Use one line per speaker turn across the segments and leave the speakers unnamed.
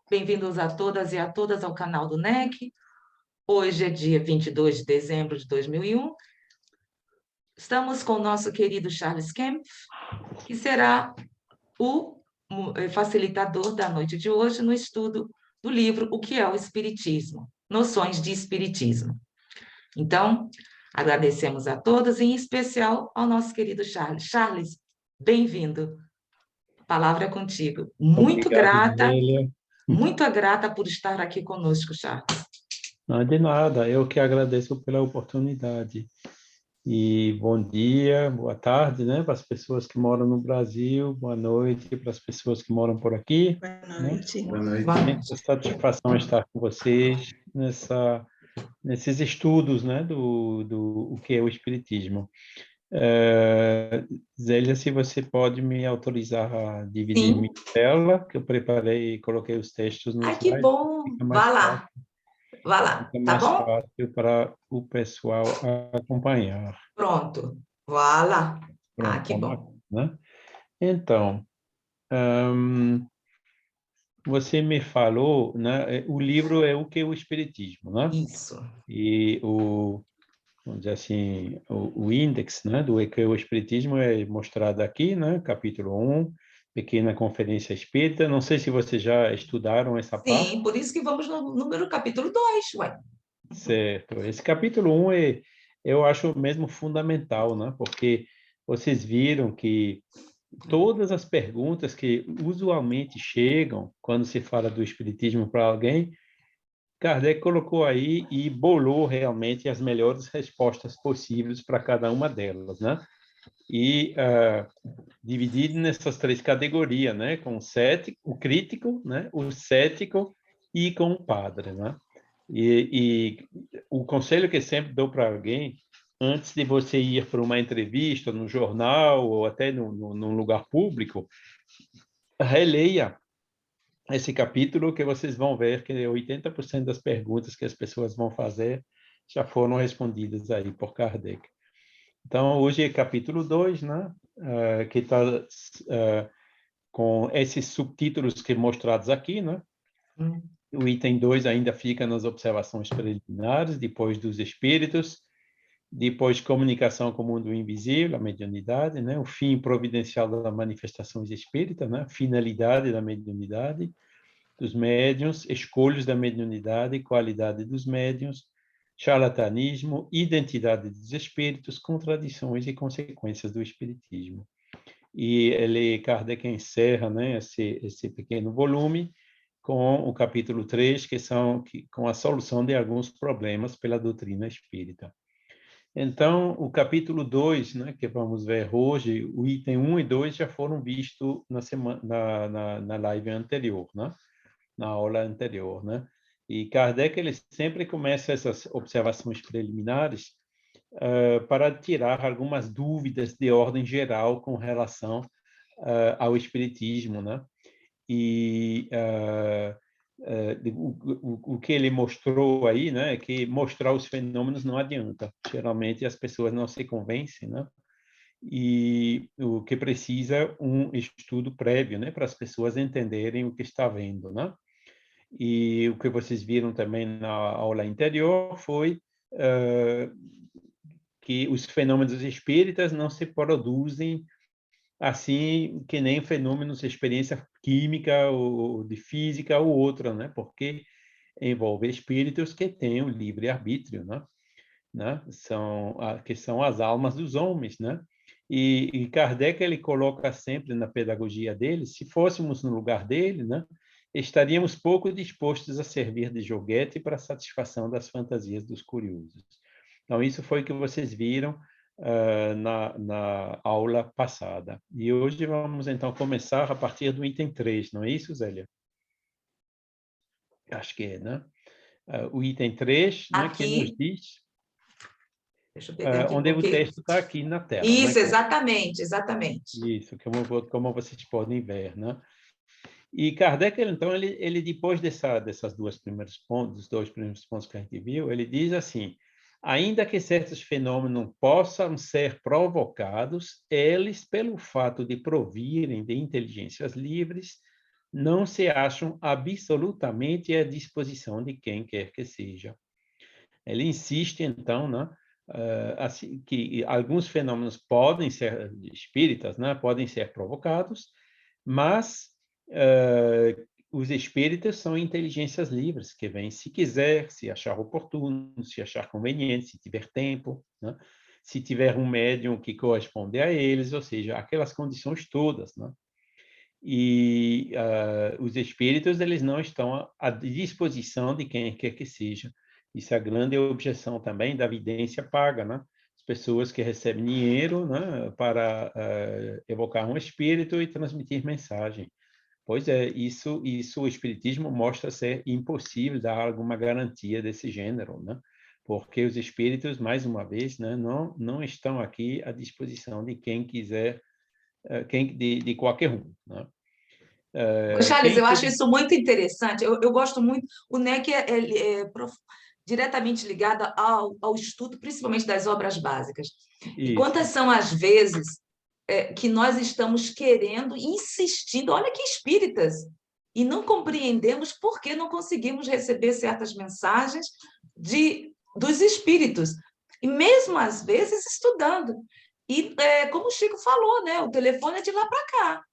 Bem-vindos a todas e a todas ao canal do NEC. Hoje é dia 22 de dezembro de 2001. Estamos com o nosso querido Charles Kempf, que será o facilitador da noite de hoje no estudo do livro O que é o Espiritismo? Noções de Espiritismo. Então, agradecemos a todos, em especial ao nosso querido Charles. Charles, bem-vindo. A palavra é contigo.
Obrigado, Zélia.
Muito grata por estar aqui conosco, Charles.
Não, de nada, eu que agradeço pela oportunidade. E bom dia, boa tarde, né, para as pessoas que moram no Brasil, boa noite para as pessoas que moram por aqui.
Boa
Né?
noite.
Boa noite.
Muita satisfação estar com vocês nesses estudos, né, do o que é o Espiritismo. Zélia, se você pode me autorizar a dividir
Sim.
minha tela, que eu preparei e coloquei os textos no slide.
Que bom! Vá lá.
Fica
Tá
mais
bom?
fácil para o pessoal acompanhar.
Pronto. Vá lá.
Pronto,
Que
vamos
bom.
aqui, né? Então, você me falou, né? O livro é o que é o Espiritismo, né?
Isso.
E vamos dizer assim, o índex, né, do que é o Espiritismo é mostrado aqui, né? Capítulo 1, Pequena Conferência Espírita. Não sei se vocês já estudaram essa parte.
Sim, por isso que vamos no capítulo 2, ué.
Certo. Esse capítulo 1 eu acho mesmo fundamental, né? Porque vocês viram que todas as perguntas que usualmente chegam quando se fala do espiritismo para alguém, Kardec colocou aí e bolou realmente as melhores respostas possíveis para cada uma delas, né? E dividido nessas três categorias, né? Com o cético, o crítico, né? O cético e com o padre, né? E o conselho que sempre dou para alguém, antes de você ir para uma entrevista no jornal ou até num lugar público, releia esse capítulo que vocês vão ver que 80% das perguntas que as pessoas vão fazer já foram respondidas aí por Kardec. Então, hoje é capítulo 2, né? Que está com esses subtítulos que mostrados aqui, né? O item 2 ainda fica nas observações preliminares, depois dos espíritos, depois comunicação com o mundo invisível, a mediunidade, né? O fim providencial das manifestações espíritas, né? Finalidade da mediunidade, dos médiuns, escolhas da mediunidade, qualidade dos médiuns, charlatanismo, identidade dos espíritos, contradições e consequências do espiritismo. E Kardec encerra, né, esse pequeno volume com o capítulo 3, com a solução de alguns problemas pela doutrina espírita. Então, o capítulo 2, né, que vamos ver hoje, o item 1 e 2 já foram vistos na live anterior, né? Na aula anterior, né? E Kardec ele sempre começa essas observações preliminares para tirar algumas dúvidas de ordem geral com relação ao espiritismo, né? E o que ele mostrou aí, né, é que mostrar os fenômenos não adianta. Geralmente as pessoas não se convencem, né? E o que precisa um estudo prévio, né, para as pessoas entenderem o que está vendo, né? E o que vocês viram também na aula anterior foi que os fenômenos espíritas não se produzem assim que nem fenômenos de experiência química ou de física ou outra, né? Porque envolve espíritos que têm o livre arbítrio, né? Que são as almas dos homens, né? E Kardec ele coloca sempre na pedagogia dele, se fôssemos no lugar dele, né? Estaríamos pouco dispostos a servir de joguete para a satisfação das fantasias dos curiosos. Então, isso foi o que vocês viram na aula passada. E hoje vamos, então, começar a partir do item 3, não é isso, Zélia? Acho que é, né? O item 3, né, que nos diz...
Deixa eu pegar aqui,
onde o texto está aqui na tela.
Isso,
né?
exatamente.
Isso, como vocês podem ver, né? E Kardec, então, ele depois dos dois primeiros pontos que a gente viu, ele diz assim: ainda que certos fenômenos possam ser provocados, eles, pelo fato de provirem de inteligências livres, não se acham absolutamente à disposição de quem quer que seja. Ele insiste, então, né, assim, que alguns fenômenos podem ser espíritas, né, podem ser provocados, mas os espíritos são inteligências livres, que vêm se quiser, se achar oportuno, se achar conveniente, se tiver tempo, né? Se tiver um médium que corresponde a eles, ou seja, aquelas condições todas, né? E os espíritos, eles não estão à disposição de quem quer que seja. Isso é a grande objeção também da vidência paga, né? As pessoas que recebem dinheiro, né, para evocar um espírito e transmitir mensagem. Pois é, isso o espiritismo mostra ser impossível dar alguma garantia desse gênero, né? Porque os espíritos, mais uma vez, né, não estão aqui à disposição de quem quiser, de qualquer um, né?
Ô, Charles,
Quem
eu acho
teve
isso muito interessante. Eu gosto muito. O NEC diretamente ligado ao estudo, principalmente das obras básicas. E quantas
isso,
são as vezes que nós estamos querendo, insistindo, olha que espíritas, e não compreendemos por que não conseguimos receber certas mensagens dos espíritos. E mesmo às vezes estudando. E como o Chico falou, né, o telefone é de lá para cá.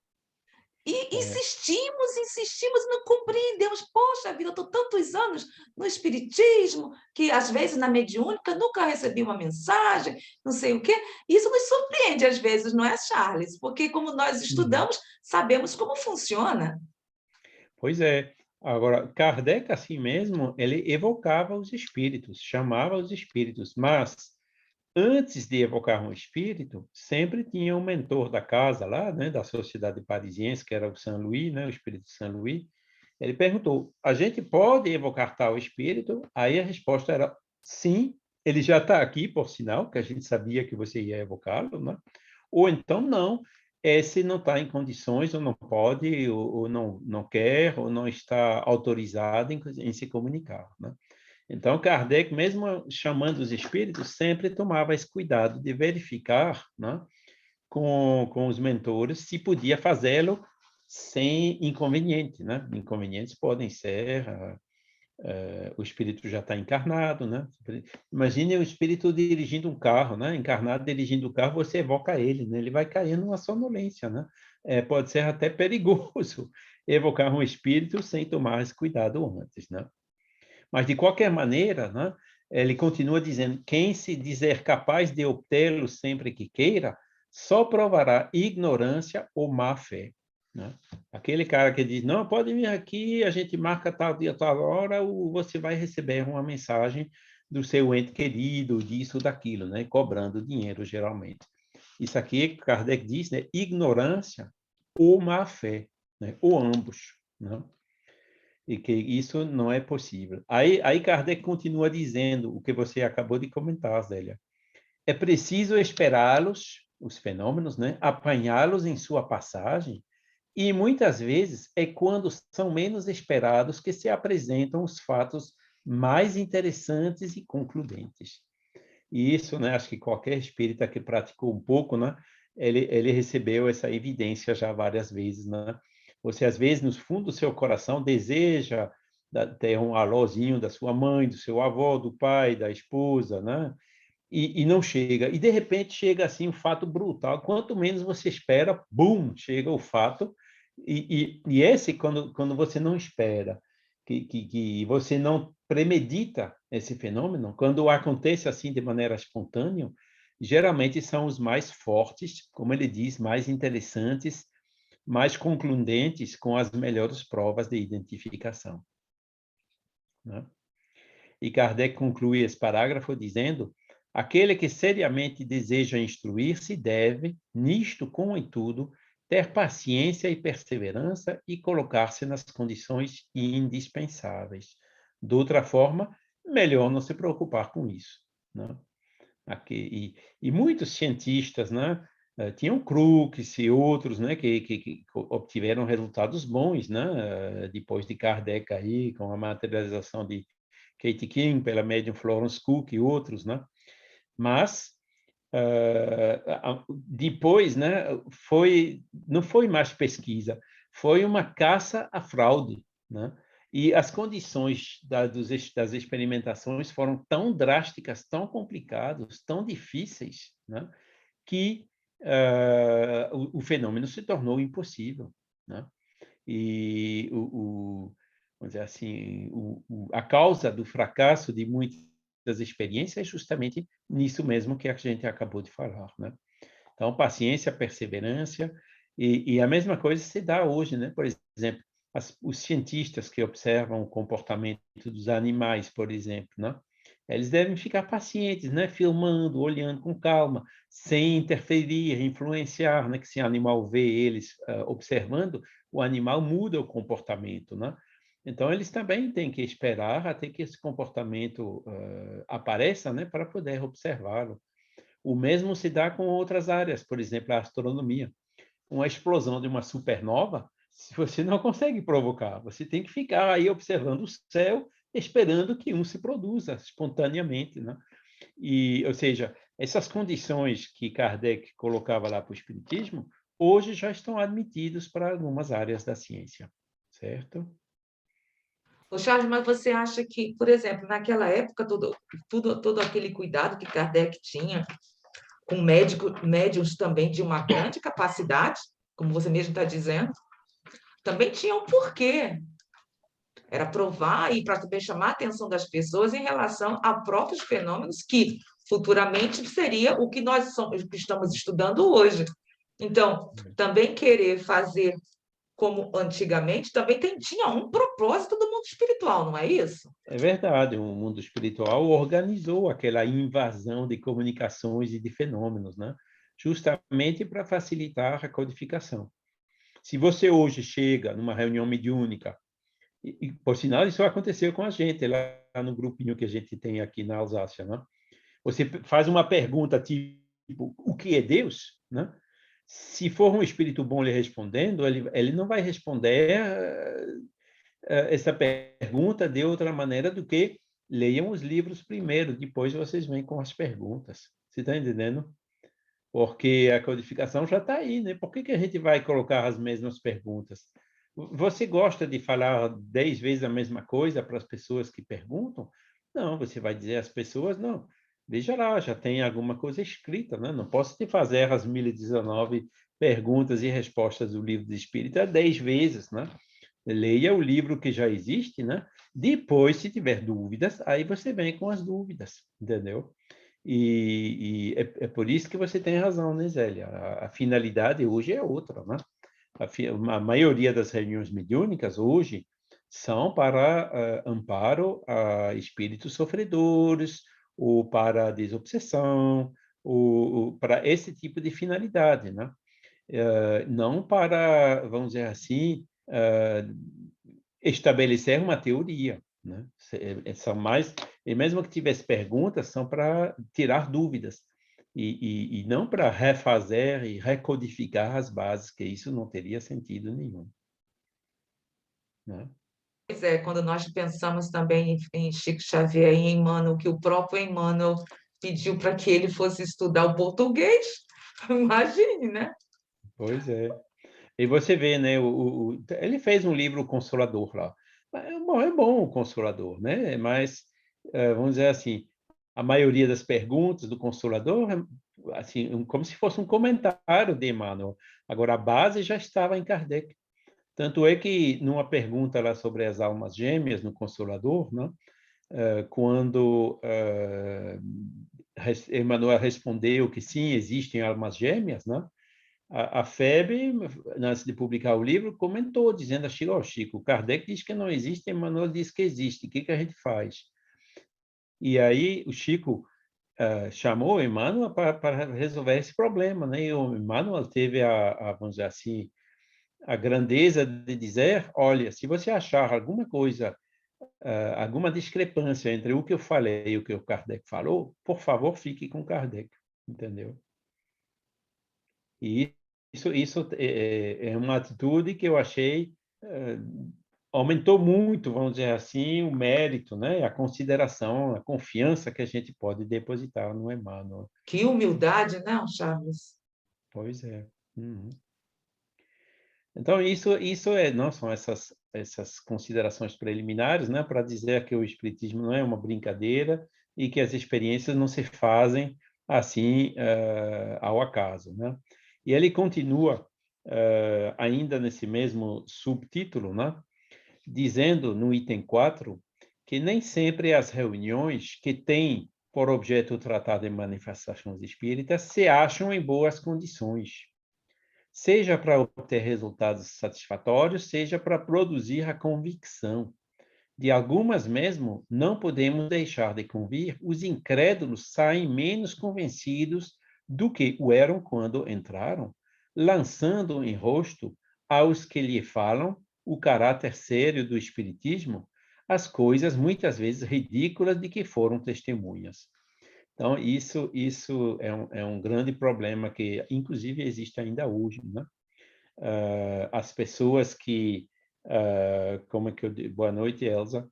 E
é,
insistimos, não compreendemos. Poxa vida, eu estou tantos anos no espiritismo, que às vezes na mediúnica nunca recebi uma mensagem, não sei o quê. Isso nos surpreende às vezes, não é, Charles? Porque como nós
uhum.
estudamos, sabemos como funciona.
Pois é. Agora, Kardec, assim mesmo, ele evocava os espíritos, chamava os espíritos, mas antes de evocar um espírito, sempre tinha um mentor da casa lá, né, da sociedade parisiense, que era o Saint Louis, né, o espírito de Saint Louis. Ele perguntou: a gente pode evocar tal espírito? Aí a resposta era sim, ele já está aqui, por sinal, que a gente sabia que você ia evocá-lo, né? Ou então não, esse não está em condições, ou não pode, ou não quer, ou não está autorizado em se comunicar, né? Então, Kardec, mesmo chamando os espíritos, sempre tomava esse cuidado de verificar, né, com os mentores se podia fazê-lo sem inconveniente, né? Inconvenientes podem ser o espírito já está encarnado, né? Imagine o espírito dirigindo um carro, né? Encarnado dirigindo o carro, você evoca ele, né? Ele vai cair numa sonolência, né? Pode ser até perigoso evocar um espírito sem tomar esse cuidado antes, né? Mas, de qualquer maneira, né, ele continua dizendo: quem se dizer capaz de obtê-lo sempre que queira, só provará ignorância ou má fé. Né? Aquele cara que diz: não, pode vir aqui, a gente marca tal dia, tal hora, você vai receber uma mensagem do seu ente querido, disso, daquilo, né? Cobrando dinheiro, geralmente. Isso aqui, Kardec diz, né? Ignorância ou má fé, né? Ou ambos. Né? E que isso não é possível. Aí Kardec continua dizendo o que você acabou de comentar, Zélia. É preciso esperá-los, os fenômenos, né, apanhá-los em sua passagem, e muitas vezes é quando são menos esperados que se apresentam os fatos mais interessantes e concludentes. E isso, né, acho que qualquer espírita que praticou um pouco, né, ele recebeu essa evidência já várias vezes, né? Você, às vezes, no fundo do seu coração, deseja ter um alôzinho da sua mãe, do seu avô, do pai, da esposa, né? E não chega. E, de repente, chega assim um fato brutal. Quanto menos você espera, bum, chega o fato. E esse, quando você não espera, que você não premedita esse fenômeno, quando acontece assim de maneira espontânea, geralmente são os mais fortes, como ele diz, mais interessantes, mais concludentes, com as melhores provas de identificação. Né? E Kardec conclui esse parágrafo dizendo: aquele que seriamente deseja instruir-se deve, nisto como em tudo, ter paciência e perseverança e colocar-se nas condições indispensáveis. De outra forma, melhor não se preocupar com isso. Né? E muitos cientistas, né, tinham Crookes e outros, né, que obtiveram resultados bons, né, depois de Kardec aí, com a materialização de Katie King, pela médium Florence Cook e outros, né? Mas depois, né, não foi mais pesquisa, foi uma caça à fraude, né? E as condições das experimentações foram tão drásticas, tão complicadas, tão difíceis, né? Que o fenômeno se tornou impossível, né? E vamos dizer assim, a causa do fracasso de muitas experiências é justamente nisso mesmo que a gente acabou de falar, né? Então, paciência, perseverança, e a mesma coisa se dá hoje, né? Por exemplo, os cientistas que observam o comportamento dos animais, por exemplo, né? Eles devem ficar pacientes, né? Filmando, olhando com calma, sem interferir, influenciar, né? Que se o animal vê eles observando, o animal muda o comportamento, né? Então, eles também têm que esperar até que esse comportamento apareça, né? Para poder observá-lo. O mesmo se dá com outras áreas, por exemplo, a astronomia. Uma explosão de uma supernova, você não consegue provocar, você tem que ficar aí observando o céu, esperando que um se produza espontaneamente, né? E, ou seja, essas condições que Kardec colocava lá para o espiritismo, hoje já estão admitidos para algumas áreas da ciência, certo?
Ô, Charles, mas você acha que, por exemplo, naquela época, todo aquele cuidado que Kardec tinha com médiums também de uma grande capacidade, como você mesmo está dizendo, também tinha um porquê. Era provar e para também chamar a atenção das pessoas em relação a próprios fenômenos que futuramente seria o que que estamos estudando hoje. Então, também querer fazer como antigamente, também tinha um propósito do mundo espiritual, não é isso?
É verdade, o mundo espiritual organizou aquela invasão de comunicações e de fenômenos, né? Justamente para facilitar a codificação. Se você hoje chega numa reunião mediúnica, e por sinal isso aconteceu com a gente lá no grupinho que a gente tem aqui na Alsácia, né? Você faz uma pergunta tipo, o que é Deus, né? Se for um espírito bom lhe respondendo, ele não vai responder essa pergunta de outra maneira do que leiam os livros primeiro, depois vocês vêm com as perguntas. Você está entendendo? Porque a codificação já está aí, né? Por que a gente vai colocar as mesmas perguntas? Você gosta de falar 10 vezes a mesma coisa para as pessoas que perguntam? Não, você vai dizer às pessoas, não, veja lá, já tem alguma coisa escrita, né? Não posso te fazer as 1019 perguntas e respostas do livro de Espírita 10 vezes, né? Leia o livro que já existe, né? Depois, se tiver dúvidas, aí você vem com as dúvidas, entendeu? E é por isso que você tem razão, né, Zélia? A finalidade hoje é outra, né? A maioria das reuniões mediúnicas hoje são para amparo a espíritos sofredores, ou para desobsessão, ou para esse tipo de finalidade, né? Não para, vamos dizer assim, estabelecer uma teoria, né? São mais, e mesmo que tivesse perguntas, são para tirar dúvidas e não para refazer e recodificar as bases, que isso não teria sentido nenhum, né?
Pois é, quando nós pensamos também em Chico Xavier e em Emmanuel, que o próprio Emmanuel pediu para que ele fosse estudar o português, imagine, né?
Pois é. E você vê, né? Ele fez um livro Consolador lá. É bom o Consolador, né? Mas vamos dizer assim, a maioria das perguntas do Consolador, assim, como se fosse um comentário de Emmanuel. Agora a base já estava em Kardec. Tanto é que numa pergunta lá sobre as almas gêmeas no Consolador, né? Quando Emmanuel respondeu que sim, existem almas gêmeas, né? A FEB, antes de publicar o livro, comentou, dizendo a Chico, oh, Chico, Kardec diz que não existe, Emmanuel diz que existe, o que a gente faz? E aí o Chico chamou o Emmanuel para resolver esse problema, né? E o Emmanuel teve vamos dizer assim, a grandeza de dizer, olha, se você achar alguma coisa, alguma discrepância entre o que eu falei e o que o Kardec falou, por favor, fique com Kardec, entendeu? E isso é uma atitude que eu achei aumentou muito, vamos dizer assim, o mérito, né? A consideração, a confiança que a gente pode depositar no Emmanuel.
Que humildade, não, Charles?
Pois é. Uhum. Então, não são essas considerações preliminares, né, para dizer que o espiritismo não é uma brincadeira e que as experiências não se fazem assim ao acaso, né? E ele continua ainda nesse mesmo subtítulo, né, dizendo no item 4 que nem sempre as reuniões que têm por objeto o tratado de manifestações espíritas se acham em boas condições, seja para obter resultados satisfatórios, seja para produzir a convicção. De algumas mesmo, não podemos deixar de convir, os incrédulos saem menos convencidos do que o eram quando entraram, lançando em rosto aos que lhe falam o caráter sério do espiritismo, as coisas muitas vezes ridículas de que foram testemunhas. Então, isso é um grande problema que, inclusive, existe ainda hoje, né? As pessoas que, como é que eu digo? Boa noite, Elza.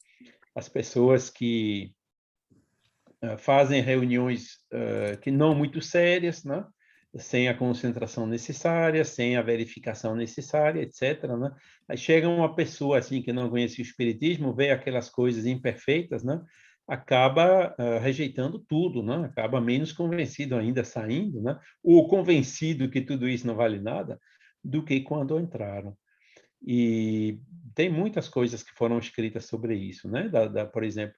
As pessoas que fazem reuniões que não muito sérias, né? Sem a concentração necessária, sem a verificação necessária, etc., né? Aí chega uma pessoa assim que não conhece o espiritismo, vê aquelas coisas imperfeitas, né? Acaba rejeitando tudo, né? Acaba menos convencido ainda saindo, né? Ou convencido que tudo isso não vale nada, do que quando entraram. E tem muitas coisas que foram escritas sobre isso, né? Por exemplo,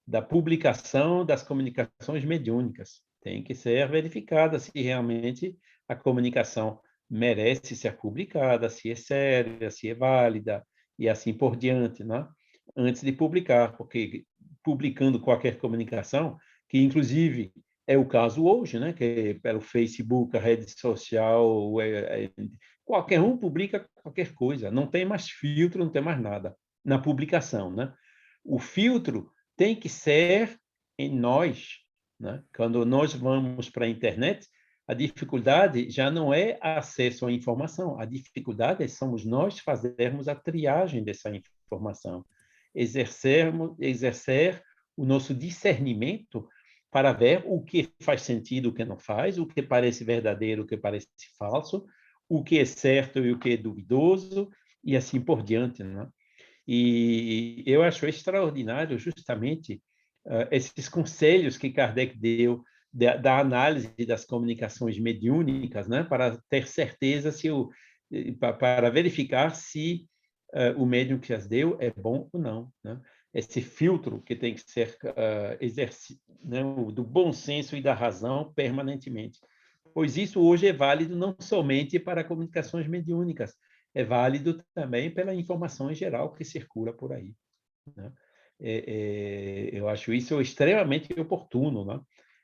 da publicação das comunicações mediúnicas. Tem que ser verificada se realmente a comunicação merece ser publicada, se é séria, se é válida, e assim por diante, né? Antes de publicar, porque publicando qualquer comunicação, que inclusive é o caso hoje, né? Que pelo Facebook, a rede social, qualquer um publica qualquer coisa, não tem mais filtro, não tem mais nada na publicação, né? O filtro tem que ser em nós, né? Quando nós vamos para a internet, a dificuldade já não é acesso à informação, a dificuldade somos nós fazermos a triagem dessa informação, exercer o nosso discernimento para ver o que faz sentido, o que não faz, o que parece verdadeiro, o que parece falso, o que é certo e o que é duvidoso, e assim por diante, né? E eu acho extraordinário justamente esses conselhos que Kardec deu da análise das comunicações mediúnicas, né, para ter certeza para verificar se o médium que as deu é bom ou não, né? Esse filtro que tem que ser exercido, né, do bom senso e da razão permanentemente. Pois isso hoje é válido não somente para comunicações mediúnicas, é válido também pela informação em geral que circula por aí, né? Eu acho isso extremamente oportuno, né?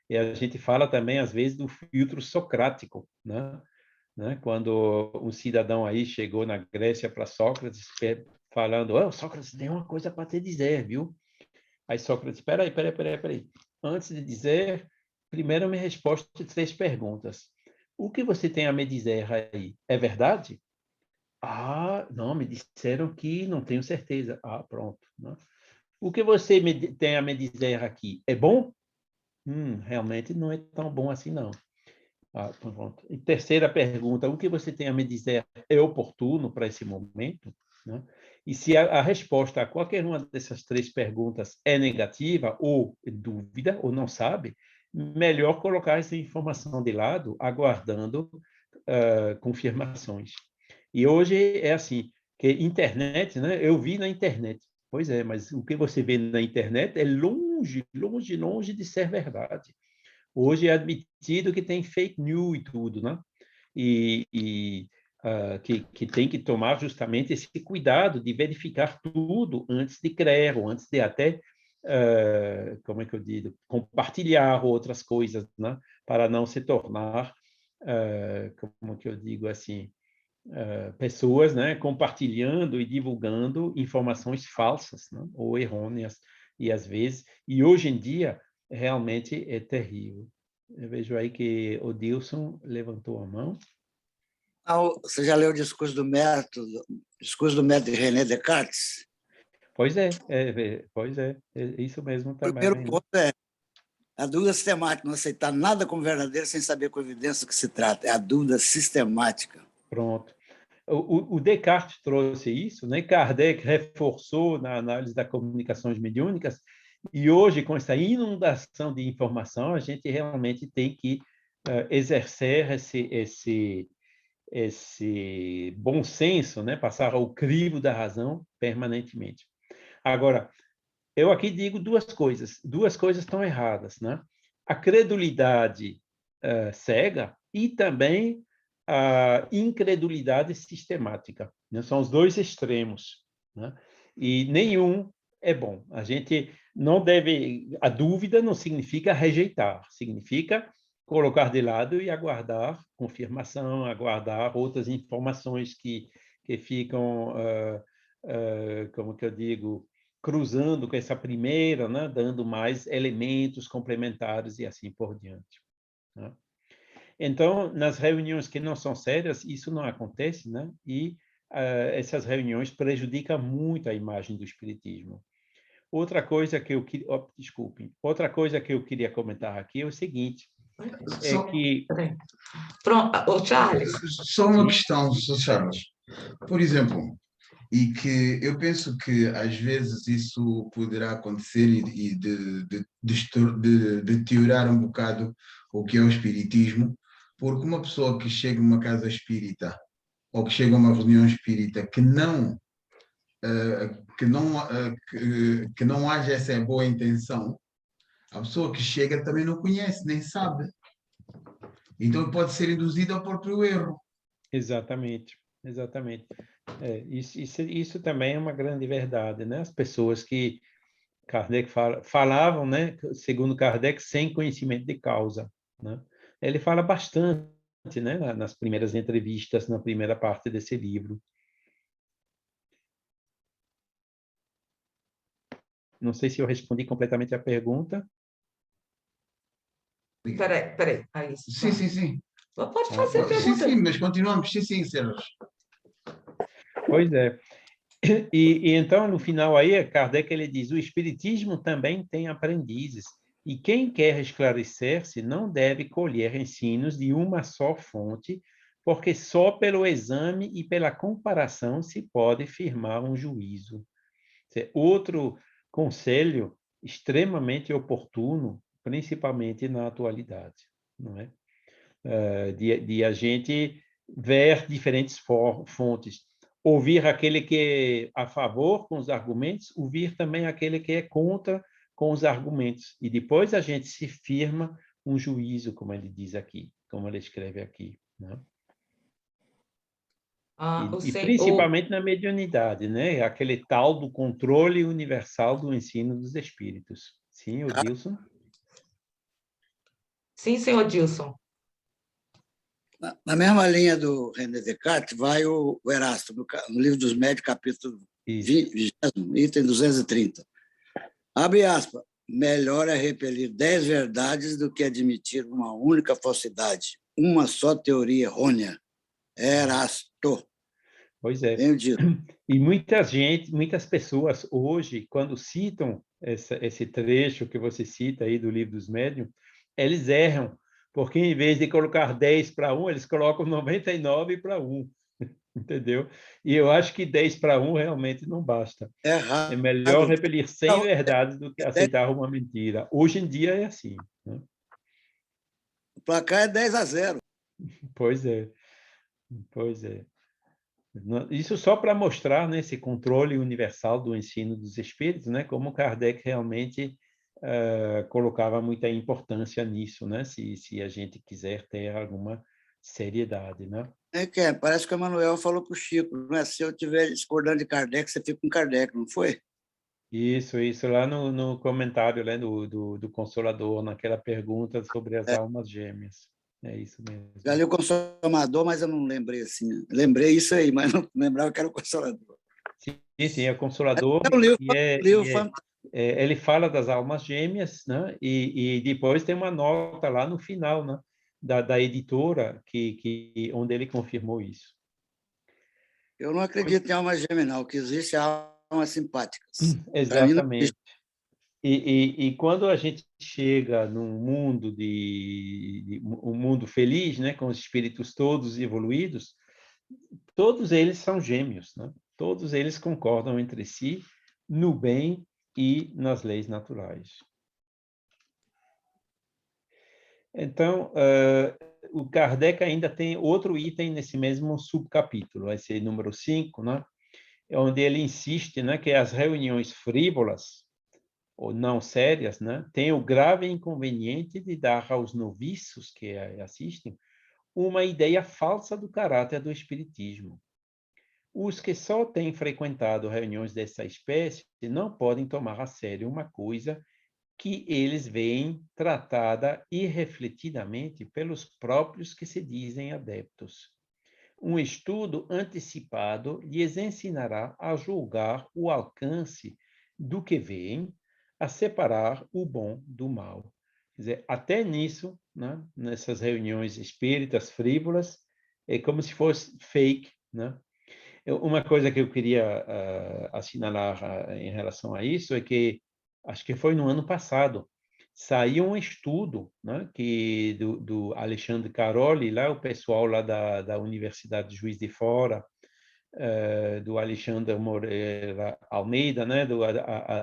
E a gente fala também, às vezes, do filtro socrático, né? Quando um cidadão aí chegou na Grécia para Sócrates, falando, oh, Sócrates, tem uma coisa para te dizer, viu? Aí Sócrates, espera aí. Antes de dizer, primeiro me responde 3 perguntas. O que você tem a me dizer aí? É verdade? Ah, não, me disseram que não tenho certeza. Ah, pronto, né? O que você tem a me dizer aqui é bom? Realmente não é tão bom assim, não. Ah, pronto. E terceira pergunta, o que você tem a me dizer é oportuno para esse momento? Né? E se a resposta a qualquer uma dessas 3 perguntas é negativa, ou dúvida, ou não sabe, melhor colocar essa informação de lado, aguardando confirmações. E hoje é assim, que internet, né? Eu vi na internet. Pois é, mas o que você vê na internet é longe de ser verdade. Hoje é admitido que tem fake news e tudo, né? Que tem que tomar justamente esse cuidado de verificar tudo antes de crer, ou antes de até, como é que eu digo, compartilhar outras coisas, né? Para não se tornar, como que eu digo assim, pessoas, né, compartilhando e divulgando informações falsas, né, ou errôneas, e às vezes, e hoje em dia, realmente é terrível. Eu vejo aí que o Dilson levantou a mão.
Você já leu o discurso do método de René Descartes?
Pois é isso mesmo
O
também.
primeiro ponto é a dúvida sistemática, não aceitar nada como verdadeiro sem saber com evidência do que se trata. É a dúvida sistemática.
Pronto. o Descartes trouxe isso, né? Kardec reforçou na análise das comunicações mediúnicas, e hoje, com essa inundação de informação, a gente realmente tem que exercer esse bom senso, né? Passar ao crivo da razão permanentemente. Agora, eu aqui digo duas coisas estão erradas, né? A credulidade cega e também a incredulidade sistemática, né? São os dois extremos, né? E nenhum é bom. A gente não deve... A dúvida não significa rejeitar, significa colocar de lado e aguardar confirmação, aguardar outras informações que ficam, como que eu digo, cruzando com essa primeira, né? Dando mais elementos complementares e assim por diante, né? Então, nas reuniões que não são sérias, isso não acontece, né? E essas reuniões prejudicam muito a imagem do espiritismo. Outra coisa que eu queria... desculpem. Outra coisa que eu queria comentar aqui é o seguinte, que...
Pronto, ô Charles.
Só uma questão, Sr. Charles. Por exemplo, e que eu penso que às vezes isso poderá acontecer e de deteriorar um bocado o que é o espiritismo, porque uma pessoa que chega numa casa espírita ou que chega a uma reunião espírita que não haja essa boa intenção, a pessoa que chega também não conhece, nem sabe. Então pode ser induzida ao próprio erro.
Exatamente. Isso também é uma grande verdade, né? As pessoas que Kardec falavam, né? Segundo Kardec, sem conhecimento de causa, né? Ele fala bastante, né? Nas primeiras entrevistas, na primeira parte desse livro. Não sei se eu respondi completamente a pergunta.
Peraí. Aí,
Sim.
pode fazer a pergunta.
Sim, mas continuamos. Sim, Sérgio.
Pois é. E então, no final aí, Kardec ele diz, o espiritismo também tem aprendizes, e quem quer esclarecer-se não deve colher ensinos de uma só fonte, porque só pelo exame e pela comparação se pode firmar um juízo. Outro conselho extremamente oportuno, principalmente na atualidade, não é? De a gente ver diferentes fontes, ouvir aquele que é a favor com os argumentos, ouvir também aquele que é contra com os argumentos, e depois a gente se firma um juízo, como ele diz aqui, como ele escreve aqui, né? E principalmente na mediunidade, né? Aquele tal do controle universal do ensino dos espíritos. Sim, o Dilson?
Sim, senhor Dilson.
Na mesma linha do René Descartes, vai o Erasto, no Livro dos Médios, capítulo 20, item 230. Abre aspas. Melhor é repelir 10 verdades do que admitir uma única falsidade, uma só teoria errônea. Erasto.
Pois é. E muitas pessoas hoje, quando citam esse trecho que você cita aí do Livro dos Médiuns, eles erram, porque em vez de colocar 10 para 1, eles colocam 99 para 1, entendeu? E eu acho que 10 para 1 realmente não basta. É melhor repelir 100 verdades do que aceitar uma mentira. Hoje em dia é assim, né?
O placar é 10-0.
Pois é. Isso só para mostrar, né, esse controle universal do ensino dos espíritos, né, como Kardec realmente colocava muita importância nisso, né, se a gente quiser ter alguma seriedade, né?
Parece que o Manuel falou para o Chico, não é? Se eu estiver discordando de Kardec, você fica com Kardec, não foi?
Isso, lá no comentário, né, do Consolador, naquela pergunta sobre as almas gêmeas. É isso mesmo.
Já li o Consolador, mas eu não lembrei assim. Lembrei isso aí, mas não lembrava que era o Consolador.
Sim, é o Consolador.
É um livro fantástico.
Ele fala das almas gêmeas, né? E depois tem uma nota lá no final, né? Da editora, onde ele confirmou isso.
Eu não acredito em alma gêmea, não. O que existe é almas simpáticas.
Exatamente. E quando a gente chega num mundo um mundo feliz, né, com os espíritos todos evoluídos, todos eles são gêmeos, né? Todos eles concordam entre si no bem e nas leis naturais. Então, o Kardec ainda tem outro item nesse mesmo subcapítulo, esse número 5, né? Onde ele insiste, né, que as reuniões frívolas ou não sérias, né, têm o grave inconveniente de dar aos noviços que assistem uma ideia falsa do caráter do espiritismo. Os que só têm frequentado reuniões dessa espécie não podem tomar a sério uma coisa que eles veem tratada irrefletidamente pelos próprios que se dizem adeptos. Um estudo antecipado lhes ensinará a julgar o alcance do que veem, a separar o bom do mal. Quer dizer, até nisso, né, nessas reuniões espíritas frívolas, é como se fosse fake, né? Uma coisa que eu queria assinalar em relação a isso é que, acho que foi no ano passado, saiu um estudo, né, do Alexandre Caroli, lá o pessoal lá da Universidade de Juiz de Fora, do Alexandre Moreira Almeida, né, do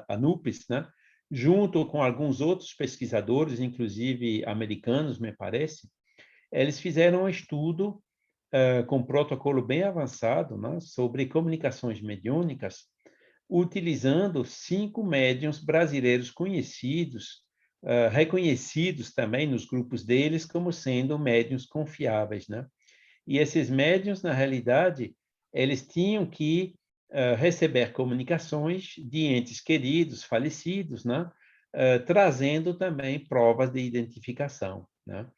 ANUPES, né, junto com alguns outros pesquisadores, inclusive americanos, me parece, eles fizeram um estudo com protocolo bem avançado, né, sobre comunicações mediúnicas, utilizando 5 médiuns brasileiros conhecidos, reconhecidos também nos grupos deles como sendo médiuns confiáveis, né? E esses médiuns, na realidade, eles tinham que receber comunicações de entes queridos, falecidos, né? Trazendo também provas de identificação, né?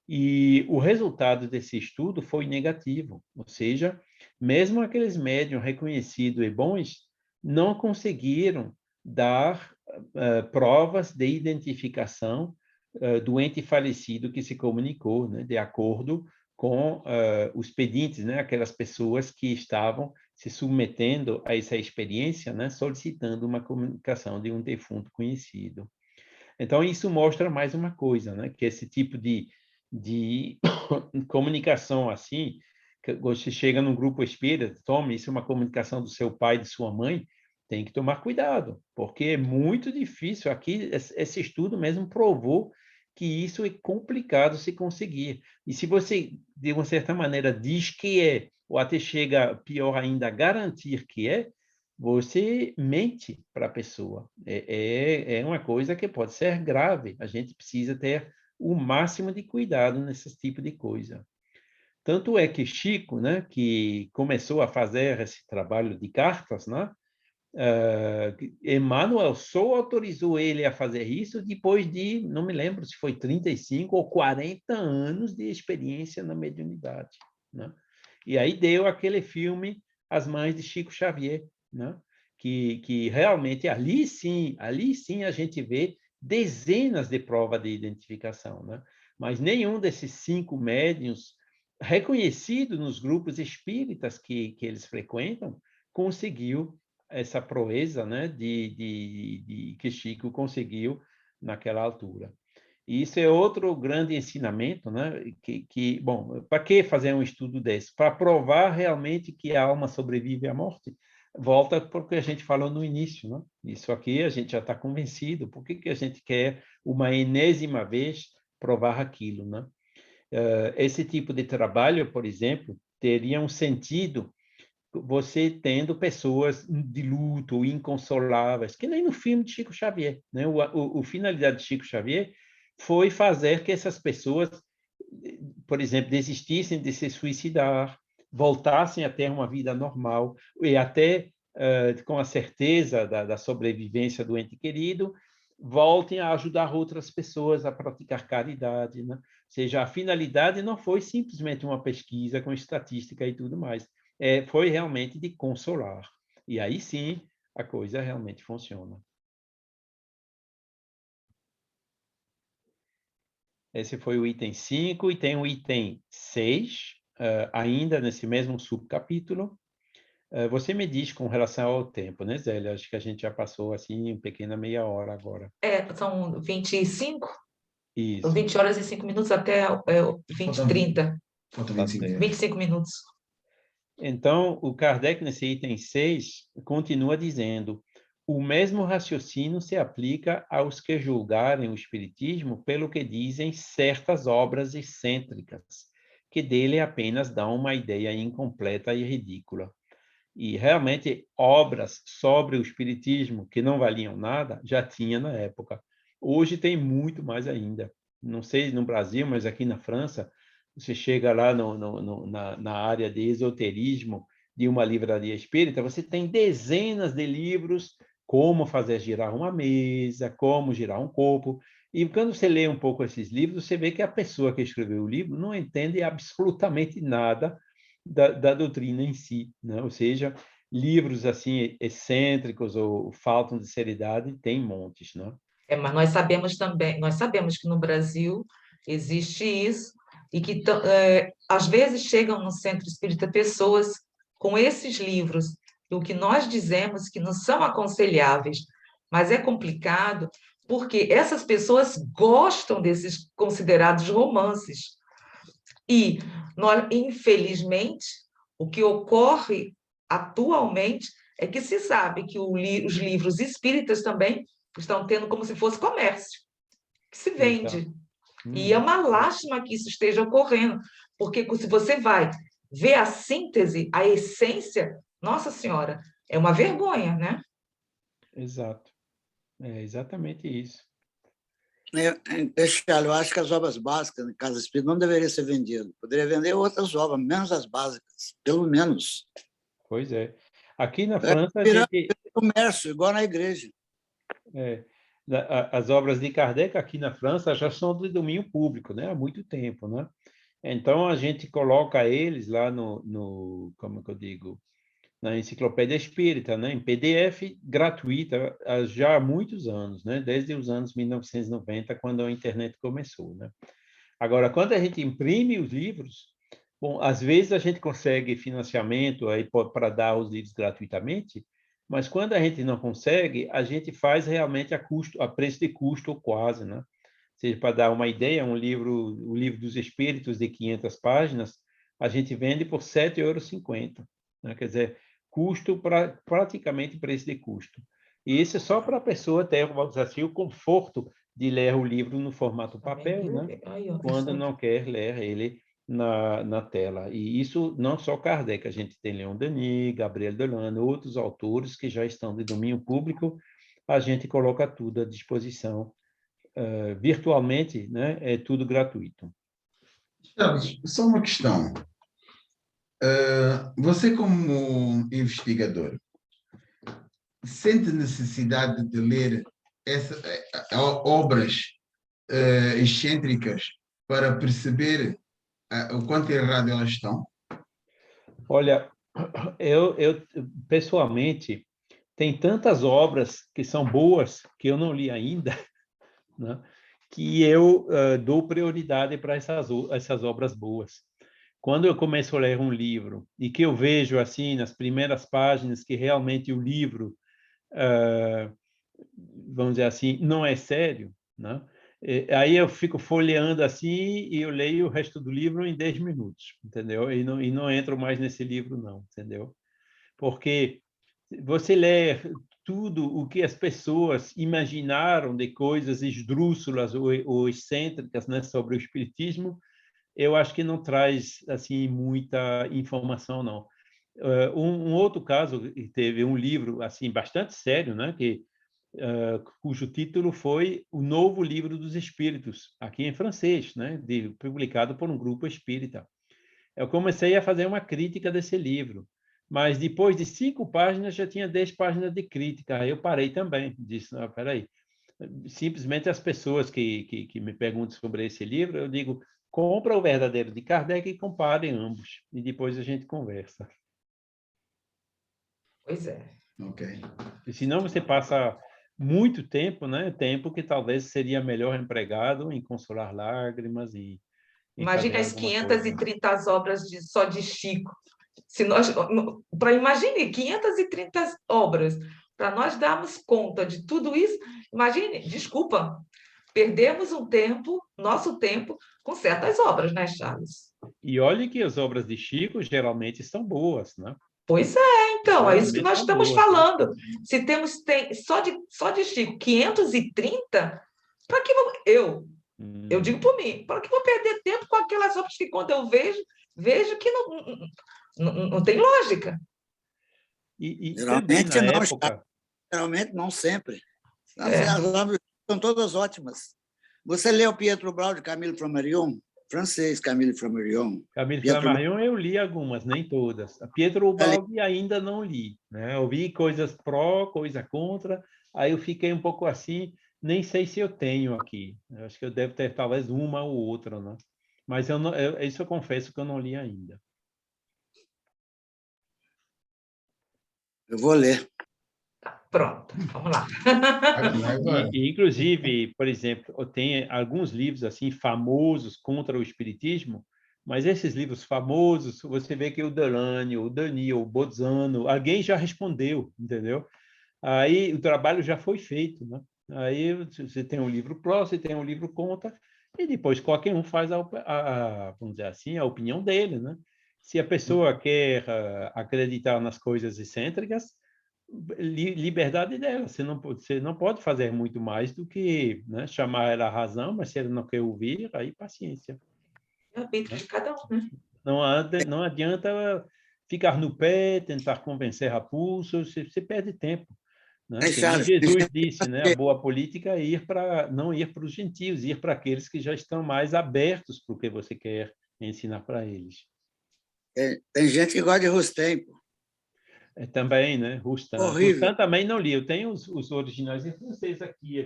E o resultado desse estudo foi negativo, ou seja, mesmo aqueles médiuns reconhecidos e bons não conseguiram dar provas de identificação do ente falecido que se comunicou, né, de acordo com os pedintes, né, aquelas pessoas que estavam se submetendo a essa experiência, né, solicitando uma comunicação de um defunto conhecido. Então, isso mostra mais uma coisa, né, que esse tipo de comunicação assim, que você chega num grupo espírita, tome, isso é uma comunicação do seu pai, de sua mãe, tem que tomar cuidado, porque é muito difícil. Aqui, esse estudo mesmo provou que isso é complicado se conseguir. E se você, de uma certa maneira, diz que é, ou até chega, pior ainda, a garantir que é, você mente para a pessoa. É uma coisa que pode ser grave. A gente precisa ter o máximo de cuidado nesse tipo de coisa. Tanto é que Chico, né, que começou a fazer esse trabalho de cartas, né, Emmanuel só autorizou ele a fazer isso depois de, não me lembro se foi 35 ou 40 anos de experiência na mediunidade, né? E aí deu aquele filme As Mães de Chico Xavier, né? Que realmente ali sim a gente vê dezenas de provas de identificação, né? Mas nenhum desses 5 médiuns reconhecidos nos grupos espíritas que eles frequentam conseguiu essa proeza, né, que Chico conseguiu naquela altura. E isso é outro grande ensinamento, né, bom, para que fazer um estudo desse? Para provar realmente que a alma sobrevive à morte? Volta porque a gente falou no início, né? Isso aqui a gente já está convencido. Por que a gente quer uma enésima vez provar aquilo, né? Esse tipo de trabalho, por exemplo, teria um sentido você tendo pessoas de luto, inconsoláveis, que nem no filme de Chico Xavier, né? A finalidade de Chico Xavier foi fazer que essas pessoas, por exemplo, desistissem de se suicidar, voltassem a ter uma vida normal e até com a certeza da sobrevivência do ente querido, voltem a ajudar outras pessoas a praticar caridade, né? Ou seja, a finalidade não foi simplesmente uma pesquisa com estatística e tudo mais, foi realmente de consolar. E aí sim a coisa realmente funciona. Esse foi o item 5, e tem o item 6, ainda nesse mesmo subcapítulo. Você me diz com relação ao tempo, né, Zélia? Acho que a gente já passou assim, pequena meia hora agora.
São 25?
Isso.
20 horas e 5 minutos até 20 e 30.
Falta 25
certo.
minutos.
25 minutos.
Então, o Kardec, nesse item 6, continua dizendo: o mesmo raciocínio se aplica aos que julgarem o Espiritismo pelo que dizem certas obras excêntricas, que dele apenas dão uma ideia incompleta e ridícula. E, realmente, obras sobre o Espiritismo que não valiam nada, já tinha na época. Hoje tem muito mais ainda. Não sei no Brasil, mas aqui na França, você chega lá na área de esoterismo de uma livraria espírita, você tem dezenas de livros, como fazer girar uma mesa, como girar um copo. E quando você lê um pouco esses livros, você vê que a pessoa que escreveu o livro não entende absolutamente nada da doutrina em si, né? Ou seja, livros assim excêntricos ou faltam de seriedade tem montes, né?
Mas nós sabemos também, nós sabemos que no Brasil existe isso e que às vezes chegam no centro espírita pessoas com esses livros, e o que nós dizemos que não são aconselháveis, mas é complicado porque essas pessoas gostam desses considerados romances. E, nós, infelizmente, o que ocorre atualmente é que se sabe que os livros espíritas também estão tendo como se fosse comércio, que se vende. E é uma lástima que isso esteja ocorrendo, porque se você vai ver a síntese, a essência, Nossa Senhora, é uma vergonha, né?
Exato. É exatamente isso.
Eu acho que as obras básicas em casa espírita não deveriam ser vendidas. Poderia vender outras obras, menos as básicas, pelo menos.
Pois é. Aqui na França, a
Virar
gente...
comércio, igual na igreja.
As obras de Kardec aqui na França já são de domínio público, né? Há muito tempo, né? Então, a gente coloca eles lá como que eu digo, na Enciclopédia Espírita, né? Em PDF gratuita, já há muitos anos, né? Desde os anos 1990, quando a internet começou, né? Agora, quando a gente imprime os livros, bom, às vezes a gente consegue financiamento aí para dar os livros gratuitamente, mas quando a gente não consegue, a gente faz realmente a preço de custo ou quase, né? Ou seja, para dar uma ideia, o livro dos Espíritos de 500 páginas, a gente vende por R$ 7,50 €, né? Quer dizer, custo praticamente preço de custo. E isso é só para a pessoa ter, vamos dizer assim, o conforto de ler o livro no formato papel, né? Quando não quer ler ele na tela. E isso não só Kardec, a gente tem Leon Denis, Gabriel Delano, outros autores que já estão de domínio público, a gente coloca tudo à disposição virtualmente, né? É tudo gratuito.
Charles, só uma questão. Você, como investigador, sente necessidade de ler obras excêntricas para perceber o quanto errado elas estão?
Olha, eu pessoalmente, tem tantas obras que são boas, que eu não li ainda, né? Que eu dou prioridade para essas obras boas. Quando eu começo a ler um livro e que eu vejo, assim, nas primeiras páginas, que realmente o livro, vamos dizer assim, não é sério, né? Aí eu fico folheando assim e eu leio o resto do livro em 10 minutos, entendeu? E não entro mais nesse livro, não, entendeu? Porque você lê tudo o que as pessoas imaginaram de coisas esdrúxulas ou excêntricas, né, sobre o espiritismo, eu acho que não traz assim muita informação, não. Um outro caso, teve um livro assim bastante sério, né, cujo título foi O Novo Livro dos Espíritos, aqui em francês, né, publicado por um grupo espírita. Eu comecei a fazer uma crítica desse livro, mas depois de 5 páginas já tinha 10 páginas de crítica. Aí eu parei também, disse, não, peraí. Simplesmente as pessoas que me perguntam sobre esse livro, eu digo, compra o verdadeiro de Kardec e comparem ambos, e depois a gente conversa.
Pois é.
Ok.
E senão você passa muito tempo, né? Tempo que talvez seria melhor empregado em consolar lágrimas e
Imagine
fazer
as
alguma coisa.
530 obras só de Chico. Se nós, para imagine 530 obras, para nós darmos conta de tudo isso, imagine, desculpa, perdemos um tempo, nosso tempo, com certas obras, né, Charles?
E olhe que as obras de Chico geralmente são boas, né?
Pois é, então, é isso que
Geralmente
nós
são
estamos
boas, né?
falando. Se temos só de Chico 530, para que eu digo por mim, para que vou perder tempo com aquelas obras que quando eu vejo que não tem lógica.
E também
Geralmente
na
não,
época...
geralmente não sempre.
É.
As obras são todas ótimas. Você leu Pietro Brau de Camille Flammarion? Francês, Camille Flammarion.
Camille
Pietro
Flammarion eu li algumas, nem todas. A Pietro Baldi ainda não li, né? Eu vi coisas pró, coisa contra, aí eu fiquei um pouco assim, nem sei se eu tenho aqui. Eu acho que eu devo ter talvez uma ou outra, né? Mas isso eu confesso que eu não li ainda.
Eu vou ler.
Pronto, vamos lá.
Inclusive, por exemplo, eu tenho alguns livros assim famosos contra o espiritismo, mas esses livros famosos, você vê que o Delany, o Dani, o Bozzano, alguém já respondeu, entendeu? Aí o trabalho já foi feito, né? Aí você tem um livro pró, você tem um livro contra, e depois qualquer um faz vamos dizer assim, a opinião dele, né? Se a pessoa quer acreditar nas coisas excêntricas, liberdade dela. Você não pode fazer muito mais do que, né, chamar ela à razão, mas se ela não quer ouvir, aí paciência.
É o arbítrio de cada um, né?
Não adianta ficar no pé, tentar convencer a pulso, você perde tempo. Né? Que nem
Charles,
Jesus disse, né? A boa política é não ir para os gentios, ir para aqueles que já estão mais abertos para o que você quer ensinar para eles.
tem gente que gosta de Rustem.
Também, né? Rustam.
Horrível.
Rustam também não li. Eu tenho os originais em francês aqui.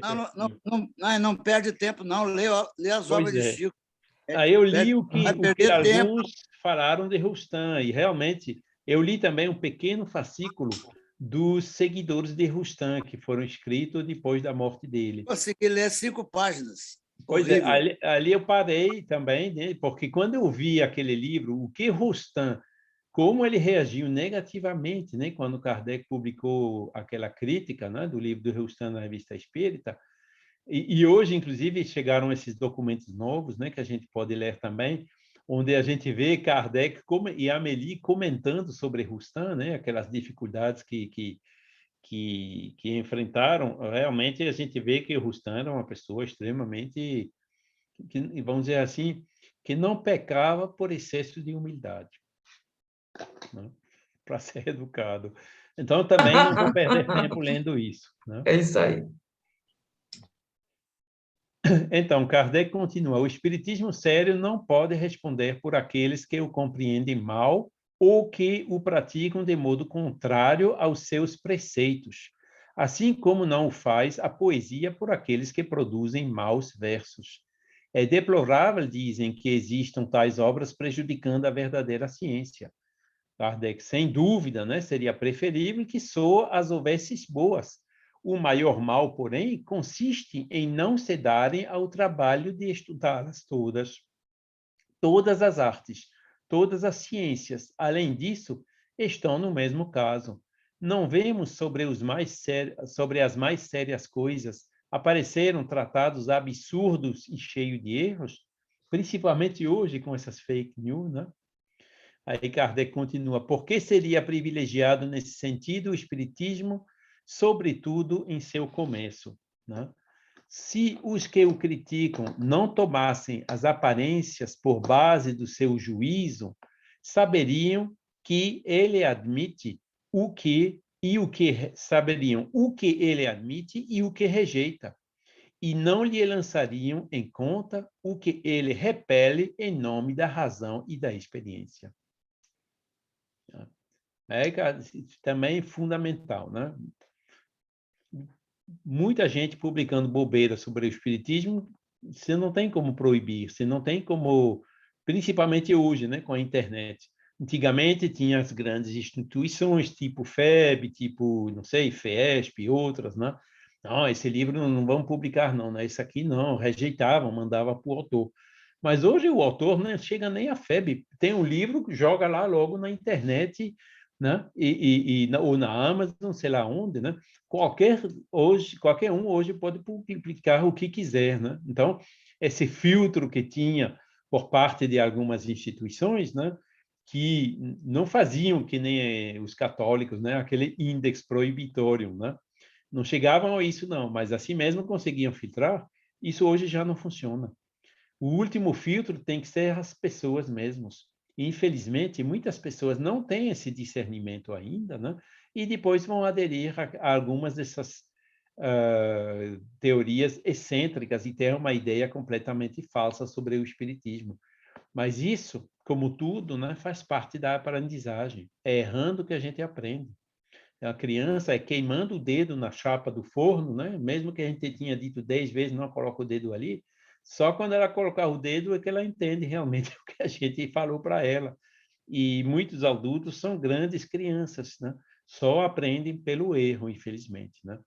Não perde tempo, não. Lê as obras de Chico.
Aí eu li o que
alguns
tempo. Falaram de Rustam, e realmente eu li também um pequeno fascículo dos seguidores de Rustam, que foram escritos depois da morte dele.
Consegui ler 5 páginas.
Pois é, ali eu parei também, né? Porque quando eu vi aquele livro, o que Rustam, como ele reagiu negativamente, né? Quando Kardec publicou aquela crítica, né? Do livro do Rustam na Revista Espírita, e hoje, inclusive, chegaram esses documentos novos, né? Que a gente pode ler também, onde a gente vê Kardec e Amélie comentando sobre Rustam, né? Aquelas dificuldades que enfrentaram. Realmente a gente vê que Rustam era uma pessoa extremamente, vamos dizer assim, que não pecava por excesso de humildade, né? Para ser educado. Então, eu também não vou perder tempo lendo isso, né?
É isso aí.
Então, Kardec continua: o espiritismo sério não pode responder por aqueles que o compreendem mal ou que o praticam de modo contrário aos seus preceitos, assim como não o faz a poesia por aqueles que produzem maus versos. É deplorável, dizem, que existam tais obras prejudicando a verdadeira ciência. Kardec, sem dúvida, né, seria preferível que só as houvesse boas. O maior mal, porém, consiste em não se darem ao trabalho de estudá-las todas as artes, todas as ciências. Além disso, estão no mesmo caso. Não vemos sobre as mais sérias coisas apareceram tratados absurdos e cheios de erros, principalmente hoje com essas fake news, né? Aí Kardec continua: por que seria privilegiado nesse sentido o espiritismo, sobretudo em seu começo, né? Se os que o criticam não tomassem as aparências por base do seu juízo, saberiam que ele admite saberiam o que ele admite e o que rejeita, e não lhe lançariam em conta o que ele repele em nome da razão e da experiência. Também fundamental, né? Muita gente publicando bobeira sobre o espiritismo, você não tem como proibir, você não tem como, principalmente hoje, né, com a internet. Antigamente tinha as grandes instituições, tipo FEB, tipo, não sei, FESP, outras, né? Não, esse livro não vão publicar, não, né? Esse aqui não, rejeitavam, mandava para o autor. Mas hoje o autor não chega nem a FEB, tem um livro, joga lá logo na internet, né? Ou na Amazon, sei lá onde, né? Qualquer um hoje pode publicar o que quiser, né? Então, esse filtro que tinha por parte de algumas instituições, né, que não faziam que nem os católicos, né, aquele index prohibitorium, né? Não chegavam a isso, não, mas assim mesmo conseguiam filtrar. Isso hoje já não funciona. O último filtro tem que ser as pessoas mesmos. E, infelizmente, muitas pessoas não têm esse discernimento ainda, né? E depois vão aderir a algumas dessas teorias excêntricas e ter uma ideia completamente falsa sobre o espiritismo. Mas isso, como tudo, né, faz parte da aprendizagem. É errando que a gente aprende. A criança é queimando o dedo na chapa do forno, né? Mesmo que a gente tinha dito 10 vezes, não coloca o dedo ali, só quando ela colocar o dedo é que ela entende realmente o que a gente falou para ela. E muitos adultos são grandes crianças, né? Só aprendem pelo erro, infelizmente, né?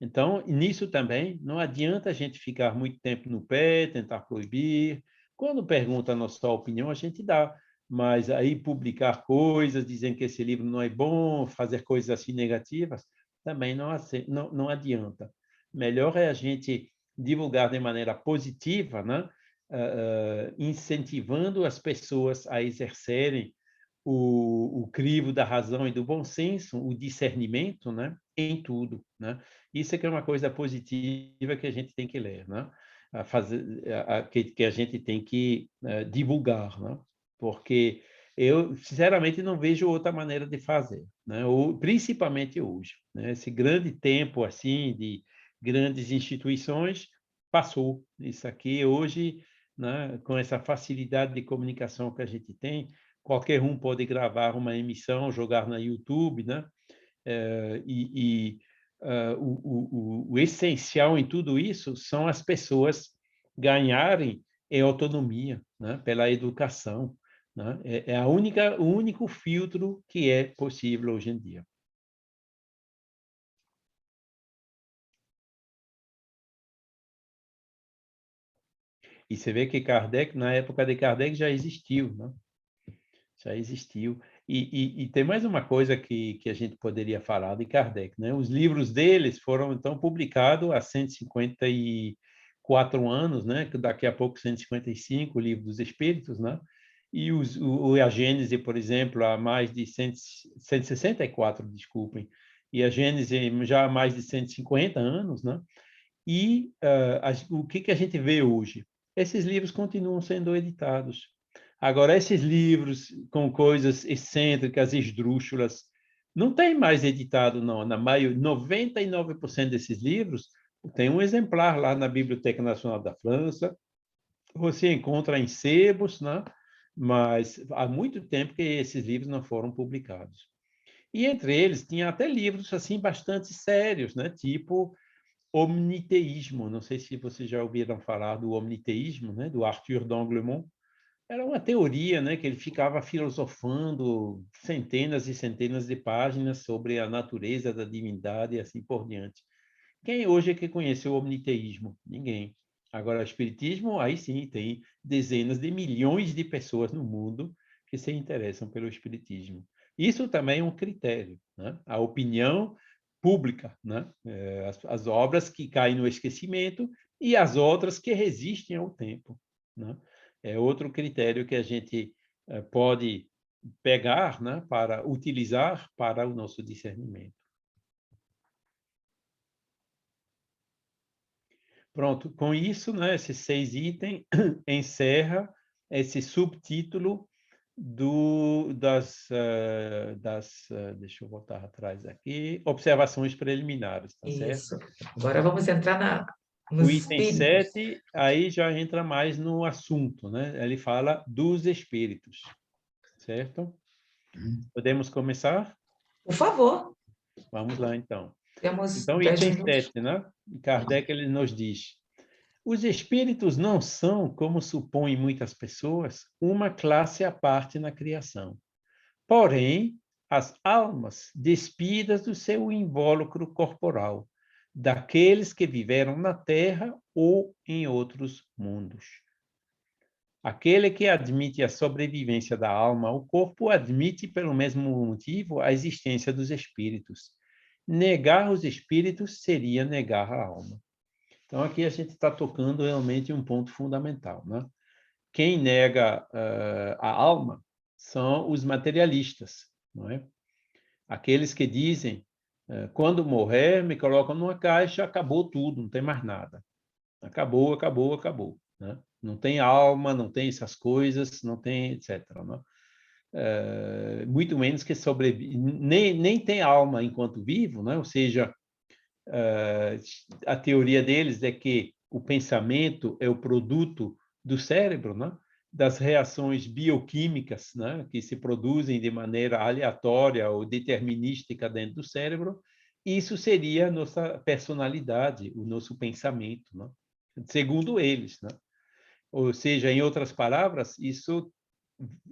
Então, nisso também, não adianta a gente ficar muito tempo no pé, tentar proibir. Quando pergunta a nossa opinião, a gente dá. Mas aí publicar coisas, dizendo que esse livro não é bom, fazer coisas assim negativas, também não adianta. Melhor é a gente divulgar de maneira positiva, né? Incentivando as pessoas a exercerem o crivo da razão e do bom senso, o discernimento, né, em tudo, né? Isso é que é uma coisa positiva que a gente tem que ler, né? Que a gente tem que divulgar, né? Porque eu, sinceramente, não vejo outra maneira de fazer, né? Ou, principalmente hoje, né? Esse grande tempo assim de grandes instituições passou. Isso aqui hoje, né, com essa facilidade de comunicação que a gente tem, qualquer um pode gravar uma emissão, jogar na YouTube, né? O essencial em tudo isso são as pessoas ganharem em autonomia, né? Pela educação, né? É o único filtro que é possível hoje em dia. E você vê que Kardec, na época de Kardec, já existiu, né? Já existiu. E tem mais uma coisa que a gente poderia falar de Kardec, né? Os livros deles foram, então, publicados há 154 anos, né? Daqui a pouco 155, o Livro dos Espíritos, né? E a Gênese, por exemplo, há mais de 164, desculpem, e a Gênese já há mais de 150 anos, né? E o que a gente vê hoje? Esses livros continuam sendo editados. Agora, esses livros com coisas excêntricas, esdrúxulas, não tem mais editado, não. Na maioria, 99% desses livros tem um exemplar lá na Biblioteca Nacional da França. Você encontra em sebos, né? Mas há muito tempo que esses livros não foram publicados. E entre eles tinha até livros assim bastante sérios, né? Tipo omniteísmo. Não sei se vocês já ouviram falar do omniteísmo, né? Do Arthur d'Anglemont. Era uma teoria, né, que ele ficava filosofando centenas e centenas de páginas sobre a natureza da divindade e assim por diante. Quem hoje é que conhece o omniteísmo? Ninguém. Agora, o espiritismo, aí sim, tem dezenas de milhões de pessoas no mundo que se interessam pelo espiritismo. Isso também é um critério, né? A opinião pública, né? As obras que caem no esquecimento e as outras que resistem ao tempo, né? É outro critério que a gente pode pegar, né, para utilizar para o nosso discernimento. Pronto, com isso, né, esses 6 itens encerra esse subtítulo deixa eu voltar atrás aqui, observações preliminares, tá certo?
Isso. Agora vamos entrar
o item 7, aí já entra mais no assunto, né? Ele fala dos espíritos, certo? Podemos começar?
Por favor.
Vamos lá, então.
Temos
Então,
10
item
minutos.
7, né? Kardec ele nos diz: os espíritos não são, como supõem muitas pessoas, uma classe à parte na criação. Porém, as almas despidas do seu invólucro corporal, daqueles que viveram na Terra ou em outros mundos. Aquele que admite a sobrevivência da alma ao corpo admite, pelo mesmo motivo, a existência dos espíritos. Negar os espíritos seria negar a alma. Então, aqui a gente está tocando realmente um ponto fundamental, né? quem nega a alma são os materialistas, não é? Aqueles que dizem, quando morrer, me colocam numa caixa, acabou tudo, não tem mais nada. Acabou, acabou, acabou. Né? Não tem alma, não tem essas coisas, não tem, etc. Não? Muito menos que sobrevive, nem tem alma enquanto vivo, né? Ou seja, a teoria deles é que o pensamento é o produto do cérebro, né? Das reações bioquímicas, né? Que se produzem de maneira aleatória ou determinística dentro do cérebro. Isso seria a nossa personalidade, o nosso pensamento, né? Segundo eles, né? Ou seja, em outras palavras, isso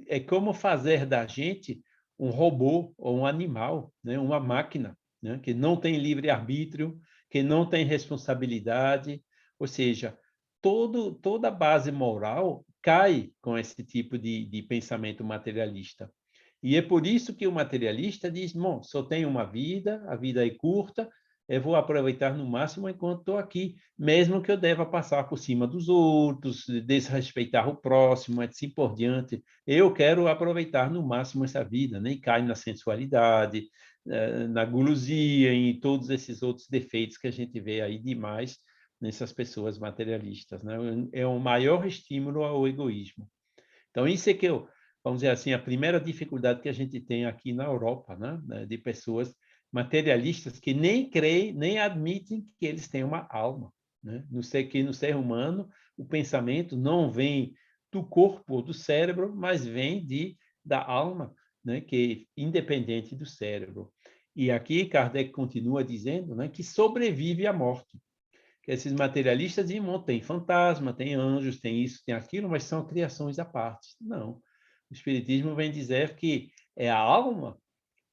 é como fazer da gente um robô ou um animal, né? Uma máquina, né? Que não tem livre-arbítrio, que não tem responsabilidade, ou seja, toda a base moral cai com esse tipo de pensamento materialista. E é por isso que o materialista diz, bom, só tenho uma vida, a vida é curta, eu vou aproveitar no máximo enquanto estou aqui, mesmo que eu deva passar por cima dos outros, desrespeitar o próximo, assim por diante. Eu quero aproveitar no máximo essa vida, nem cai na sensualidade, na gulosia, em todos esses outros defeitos que a gente vê aí demais nessas pessoas materialistas, né? É o maior estímulo ao egoísmo. Então, isso é que vamos dizer assim, a primeira dificuldade que a gente tem aqui na Europa, né? De pessoas materialistas que nem creem, nem admitem que eles têm uma alma, né? No ser humano, o pensamento não vem do corpo ou do cérebro, mas vem da alma, né? Que é independente do cérebro. E aqui Kardec continua dizendo, né, que sobrevive à morte. Que esses materialistas dizem, tem fantasma, tem anjos, tem isso, tem aquilo, mas são criações à parte. Não. O Espiritismo vem dizer que é a alma,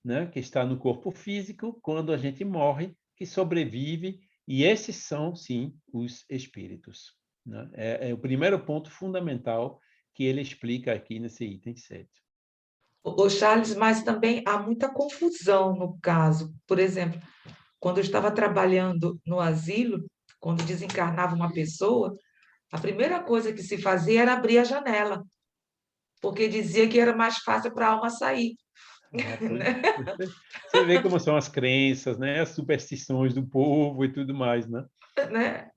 né, que está no corpo físico, quando a gente morre, que sobrevive, e esses são, sim, os espíritos. Né? É o primeiro ponto fundamental que ele explica aqui nesse item 7.
O Charles, mas também há muita confusão no caso. Por exemplo, quando eu estava trabalhando no asilo, quando desencarnava uma pessoa, a primeira coisa que se fazia era abrir a janela, porque dizia que era mais fácil para a alma sair.
Você vê como são as crenças, né? As superstições do povo e tudo mais, né?
Né?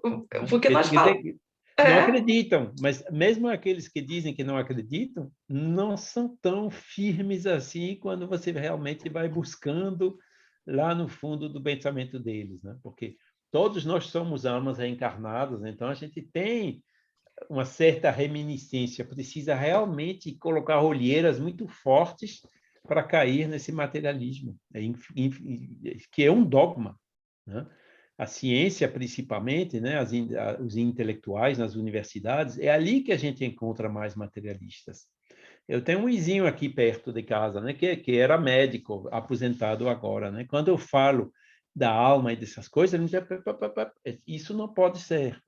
Porque nós falamos.
Não acreditam, mas mesmo aqueles que dizem que não acreditam, não são tão firmes assim quando você realmente vai buscando lá no fundo do pensamento deles, né? Porque todos nós somos almas reencarnadas, então a gente tem uma certa reminiscência, precisa realmente colocar olheiras muito fortes para cair nesse materialismo, que é um dogma, né? A ciência, principalmente, né, os intelectuais nas universidades, é ali que a gente encontra mais materialistas. Eu tenho um vizinho aqui perto de casa, né, que era médico, aposentado agora, né? Quando eu falo da alma e dessas coisas, ele diz, isso não pode ser.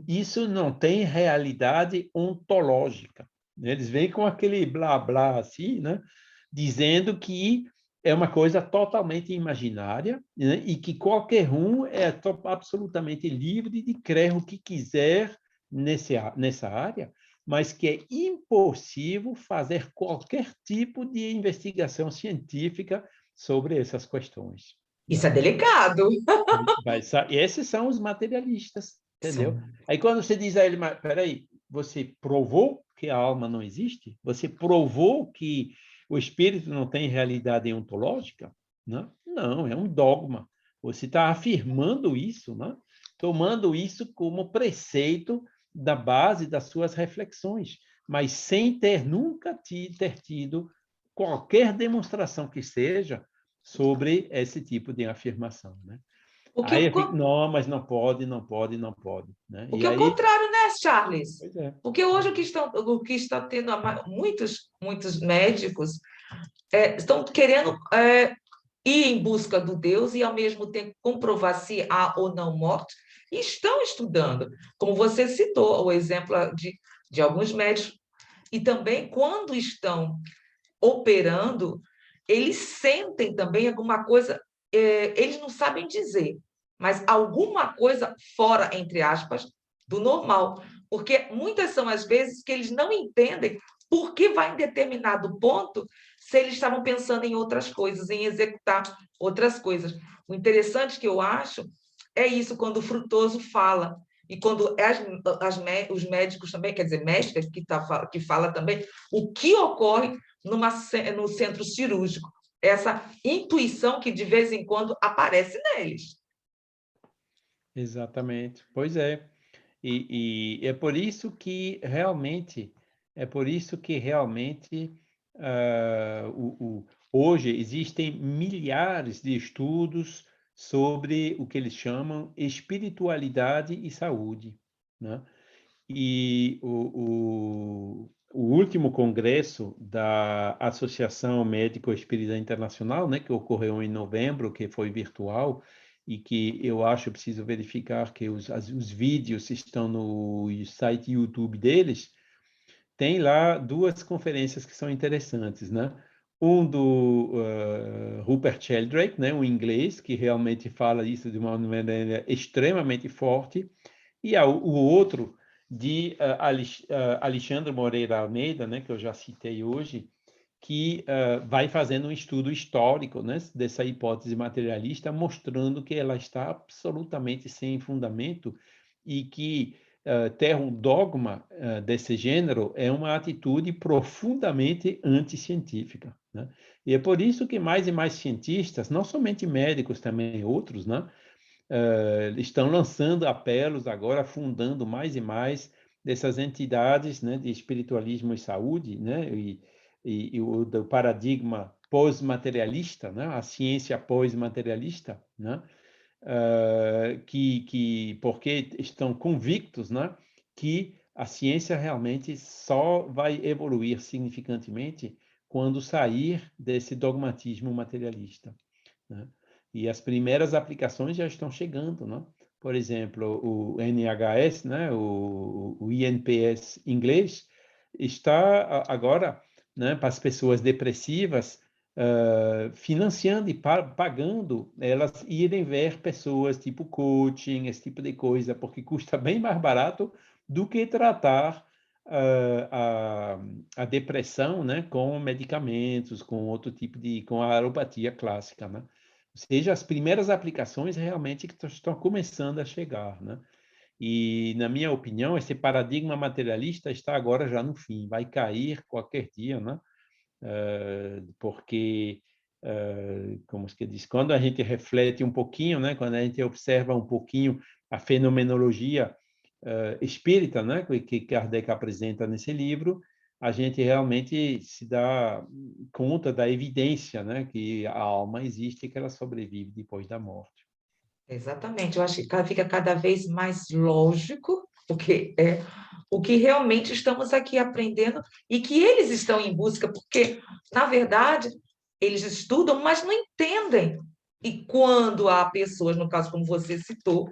Isso não tem realidade ontológica. Eles vêm com aquele blá blá assim, né, dizendo que é uma coisa totalmente imaginária, né, e que qualquer um é absolutamente livre de crer o que quiser nessa área, mas que é impossível fazer qualquer tipo de investigação científica sobre essas questões.
Isso é delicado.
Esses são os materialistas, entendeu?
Sim.
Aí quando você diz a ele, mas peraí, você provou que a alma não existe? Você provou que o espírito não tem realidade ontológica? Não, não, é um dogma. Você está afirmando isso, né? Tomando isso como preceito da base das suas reflexões, mas sem nunca ter tido qualquer demonstração que seja sobre esse tipo de afirmação, né?
Porque
Aí eu fico, não, mas não pode, não pode, não pode. Né?
Porque
e
é
aí,
o contrário, né, Charles?
pois é.
Porque hoje o que está tendo muitos médicos estão querendo ir em busca do Deus e, ao mesmo tempo, comprovar se há ou não morte, e estão estudando. Como você citou, o exemplo de alguns médicos. E também, quando estão operando, eles sentem também alguma coisa, eles não sabem dizer, mas alguma coisa fora, entre aspas, do normal. Porque muitas são as vezes que eles não entendem por que vai em determinado ponto se eles estavam pensando em outras coisas, em executar outras coisas. O interessante que eu acho é isso, quando o Frutoso fala, e quando os médicos também, quer dizer, médica que fala também, o que ocorre no centro cirúrgico, essa intuição que de vez em quando aparece neles.
Exatamente, pois é. E é por isso que realmente, hoje existem milhares de estudos sobre o que eles chamam espiritualidade e saúde, né? E o último congresso da Associação Médico Espírita Internacional, né, que ocorreu em novembro, que foi virtual, e que eu acho preciso verificar que os vídeos estão no site YouTube deles, tem lá duas conferências que são interessantes, né? Um do Rupert Sheldrake, né, um inglês, que realmente fala isso de uma maneira extremamente forte, e o outro de Alexandre Moreira Almeida, né, que eu já citei hoje, que vai fazendo um estudo histórico, né, dessa hipótese materialista, mostrando que ela está absolutamente sem fundamento e que ter um dogma desse gênero é uma atitude profundamente anticientífica, né? E é por isso que mais e mais cientistas, não somente médicos, também outros, né, estão lançando apelos agora, fundando mais e mais dessas entidades, né, de espiritualismo e saúde, né, e o do paradigma pós-materialista, né, a ciência pós-materialista, né, porque estão convictos, né, que a ciência realmente só vai evoluir significantemente quando sair desse dogmatismo materialista, né? E as primeiras aplicações já estão chegando, né? Por exemplo, o NHS, né, o INPS inglês, está agora, né, para as pessoas depressivas, financiando e pagando elas irem ver pessoas tipo coaching, esse tipo de coisa, porque custa bem mais barato do que tratar a depressão, né, com medicamentos, com outro tipo com a alopatia clássica, né? Ou seja, as primeiras aplicações realmente que estão começando a chegar, né? E, na minha opinião, esse paradigma materialista está agora já no fim, vai cair qualquer dia, né? Porque, como se diz, quando a gente reflete um pouquinho, né? Quando a gente observa um pouquinho a fenomenologia espírita, né? Que Kardec apresenta nesse livro, a gente realmente se dá conta da evidência, né, que a alma existe e que ela sobrevive depois da morte.
Exatamente, eu acho que fica cada vez mais lógico, porque é o que realmente estamos aqui aprendendo e que eles estão em busca, porque, na verdade, eles estudam, mas não entendem. E quando há pessoas, no caso como você citou,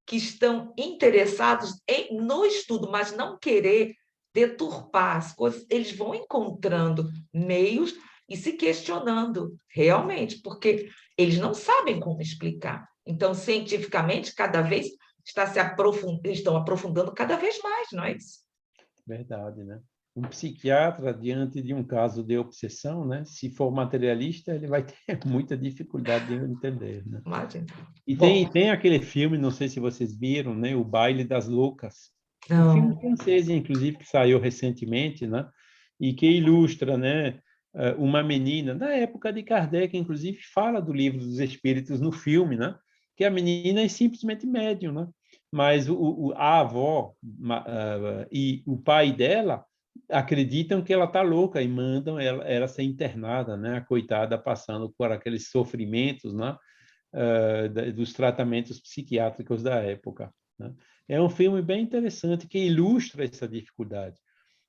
que estão interessados no estudo, mas não querer deturpar as coisas, eles vão encontrando meios e se questionando realmente, porque eles não sabem como explicar. Então, cientificamente, cada vez estão aprofundando cada vez mais, não é isso?
Verdade, né? Um psiquiatra, diante de um caso de obsessão, né, se for materialista, ele vai ter muita dificuldade de entender, né?
Imagina.
E
Bom,
tem aquele filme, não sei se vocês viram, né, O Baile das Loucas. Um filme
não,
francês, inclusive, que saiu recentemente, né, e que ilustra, né, uma menina, na época de Kardec, inclusive, fala do Livro dos Espíritos no filme, né, que a menina é simplesmente médium, né, mas a avó e o pai dela acreditam que ela está louca e mandam ela ser internada, né, a coitada passando por aqueles sofrimentos, né, dos tratamentos psiquiátricos da época, né? É um filme bem interessante que ilustra essa dificuldade.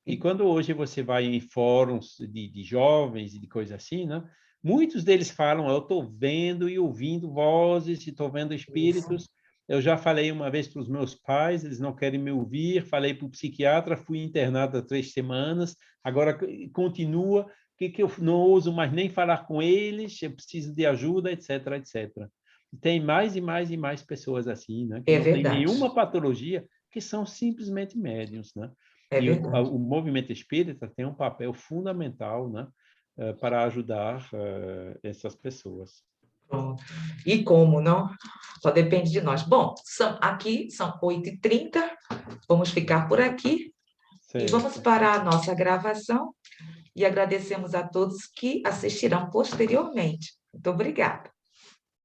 E quando hoje você vai em fóruns de jovens e de coisa assim, né? Muitos deles falam, eu estou vendo e ouvindo vozes, estou vendo espíritos. Eu já falei uma vez para os meus pais, eles não querem me ouvir. Falei para o psiquiatra, fui internado há 3 semanas, agora continua. Que eu não ouso mais nem falar com eles, eu preciso de ajuda, etc, etc. Tem mais e mais e mais pessoas assim, né? Que
é
não tem
verdade.
nenhuma patologia, que são simplesmente médiums, né?
É
E
verdade.
o movimento espírita tem um papel fundamental, né, para ajudar essas pessoas.
Pronto. E como, não? Só depende de nós. Bom, aqui são 8h30, vamos ficar por aqui e vamos
Certo.
parar a nossa gravação e agradecemos a todos que assistirão posteriormente. Muito obrigada.